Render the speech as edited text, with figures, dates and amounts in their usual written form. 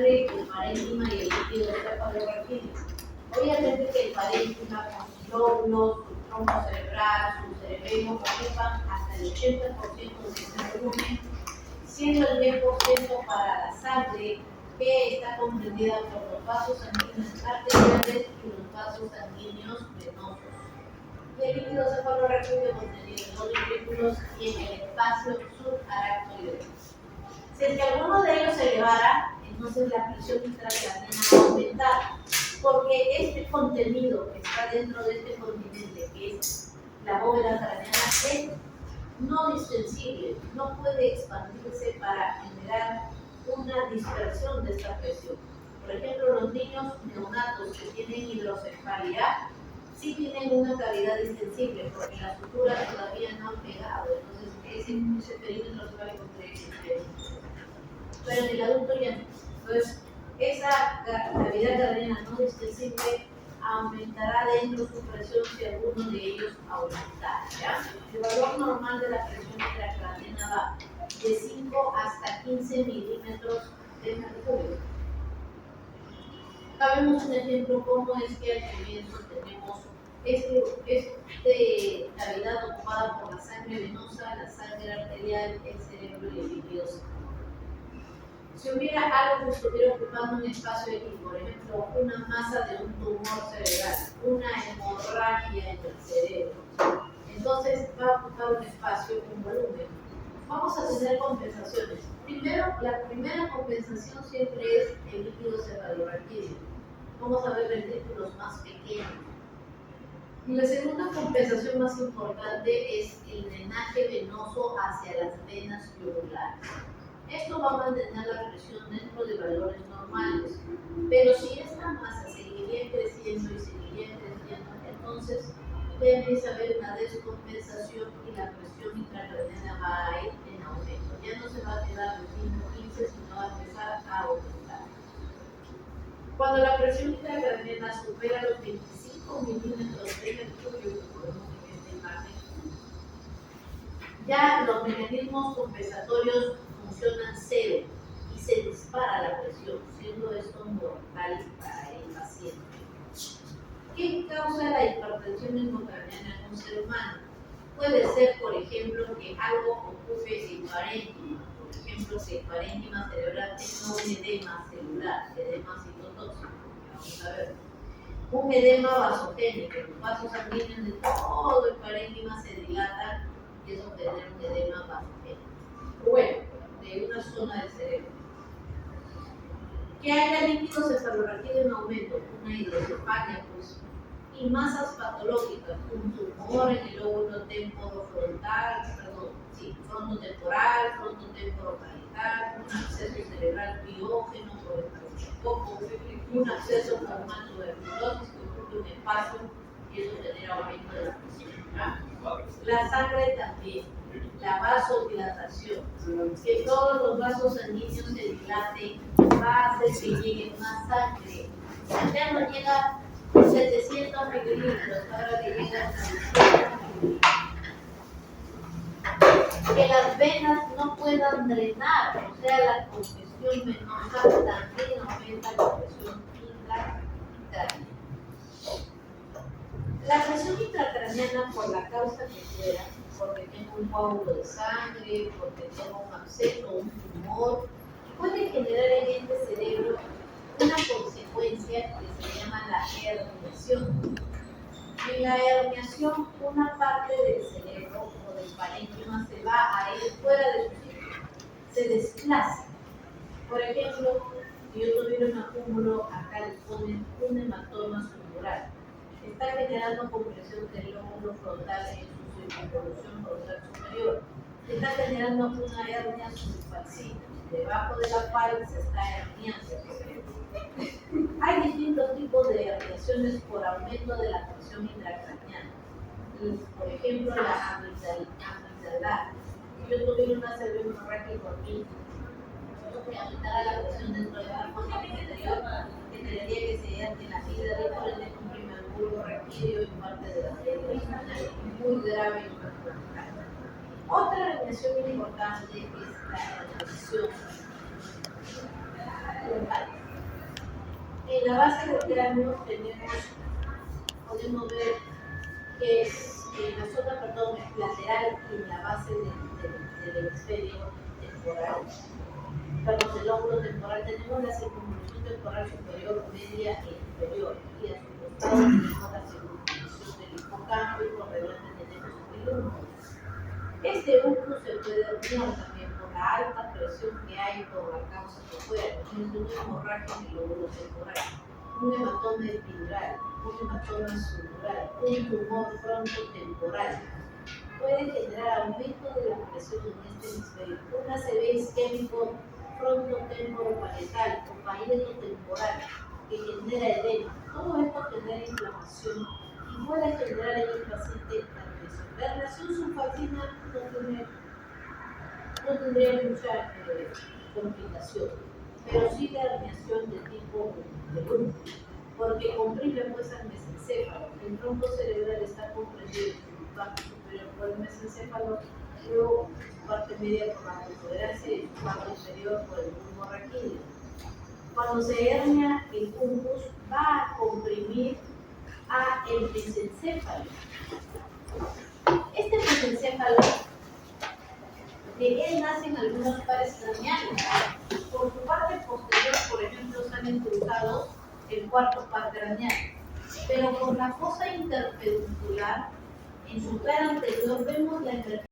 sangre, el parénquima y el líquido cefalorraquídeo. Obviamente que el parénquima con sus lóbulos, su tronco cerebral, su cerebelo ocupan hasta el 80% de ese volumen, siendo el 10% para la sangre, que está comprendida por los vasos sanguíneos arteriales y los vasos sanguíneos venosos. Y el líquido cefalorraquídeo contenido en los ventrículos y en el espacio subaracnoideo. Si es que alguno de ellos se elevara, entonces la presión intracraneana va a aumentar, porque este contenido que está dentro de este continente, que es la bóveda craneana, es no distensible, no puede expandirse para generar una dispersión de esta presión. Por ejemplo, los niños neonatos que tienen hidrocefalia sí tienen una cavidad distensible porque las suturas todavía no han pegado, entonces ese perímetro se va a encontrar. Pero en el adulto ya no. Entonces, esa cavidad craneana no distensible aumentará dentro su presión si alguno de ellos aumentara. ¿Ya? El valor normal de la presión intracraneana va de 5 hasta 15 milímetros de mercurio. Acá vemos un ejemplo cómo es que al comienzo tenemos esta cavidad ocupada por la sangre venosa, la sangre arterial, el cerebro y el líquido cefalorraquídeo. Si hubiera algo que estuviera ocupando un espacio aquí, por ejemplo, una masa de un tumor cerebral, una hemorragia en el cerebro, entonces va a ocupar un espacio, un volumen. Vamos a tener compensaciones. Primero, la primera compensación siempre es el líquido cefalorraquídeo. Vamos a ver ventrículos más pequeños. Y la segunda compensación más importante es el drenaje venoso hacia las venas yugulares. Esto va a mantener la presión dentro de valores normales, pero si esta masa seguiría creciendo y seguiría creciendo, entonces ya empieza a haber una descompensación y la presión intracraneana va a ir en aumento. Ya no se va a quedar de 5-15, sino va a empezar a aumentar. Cuando la presión intracraneana supera los 25 milímetros de mercurio, que podemos ver en esta imagen, ya los mecanismos compensatorios funcionan cero y se dispara la presión, siendo esto mortal para el paciente. ¿Qué causa la hipertensión hemocraneana en un ser humano? Puede ser, por ejemplo, que algo ocupe el parénquima, por ejemplo, que el parénquima cerebral tenga un edema celular, edema citotóxico. Vamos a ver. Un edema vasogénico, los vasos sanguíneos de todo el parénquima se dilatan y eso genera un edema vasogénico. Bueno, de una zona del cerebro. Que haya líquido cefalorraquídeo en aumento, una hidrocefalia, pues, y masas patológicas, un tumor en el lóbulo temporotemporal, frontotemporal, frontotemporoparietal, un absceso cerebral biógeno por el paroscopo, un absceso traumatotuberculosis que ocupe un espacio y eso genera aumento de la presión. La sangre también, la vasodilatación, que todos los vasos sanguíneos se dilaten, va a hacer que llegue más sangre. Ya no llega a 700 mililitros, ahora que llega a 900 mililitros. Que las venas no puedan drenar, o sea, la congestión venosa también aumenta la presión intracraneana. La presión intracraneana, por la causa que fuera, porque tengo un coágulo de sangre, porque tengo un absceso, un tumor, puede generar en este cerebro una consecuencia que se llama la herniación. En la herniación, una parte del cerebro o del parénquima se va a ir fuera de su sitio, se desplaza. Por ejemplo, si yo tuviera un acúmulo, acá le ponen un hematoma sutural. Está generando compresión del lóbulo frontal en su circunvolución frontal superior. Está generando una hernia subfacial, debajo de la cual se está herniando. Hay distintos tipos de herniaciones por aumento de la presión intracraneana. Por ejemplo, la amigdalar. Si yo tuviera una cerebrohemorragia aquí, que aumentara la presión dentro del cuerpo interior, generaría que se hernie la amígdala y por ende comprime el bulbo raquídeo y parte de la cerebro, muy grave y muy complicada. Otra herniación importante es la herniación lumbar. la base del cráneo podemos ver que en la zona, perdón, lateral y en la base del hemisferio temporal, perdón, del lóbulo temporal, tenemos la circunvolución temporal superior, media e inferior, y a su costado tenemos la circunvolución del hipocampo y por delante tenemos el húmero. Este umbro se puede herniar también por la alta presión que hay por la causa que fuera, una hemorragia en el lóbulo temporal, un hematoma epidural, un hematoma subdural, un tumor frontotemporal. Puede generar aumento de la presión en este hemisferio, un ACV isquémico frontotemporoparietal o parieto temporal que genera edema. Todo esto genera inflamación y puede generar en el paciente herniación. La herniación sulfatina no tendría mucha complicación, pero sí la herniación de tipo de grupo, porque comprime pues al mesencéfalo. El tronco cerebral está comprendido en su parte superior por el mesencéfalo, luego su parte media por la protuberancia y su parte inferior por el bulbo raquídeo. Cuando se hernia el umbus, va a comprimir a el mesencéfalo. Este mesencéfalo, de él nacen algunos pares craneales. Por su parte posterior, por ejemplo, salen cruzados el cuarto par craneal. Pero por la fosa interpeduncular, en su cara anterior, vemos la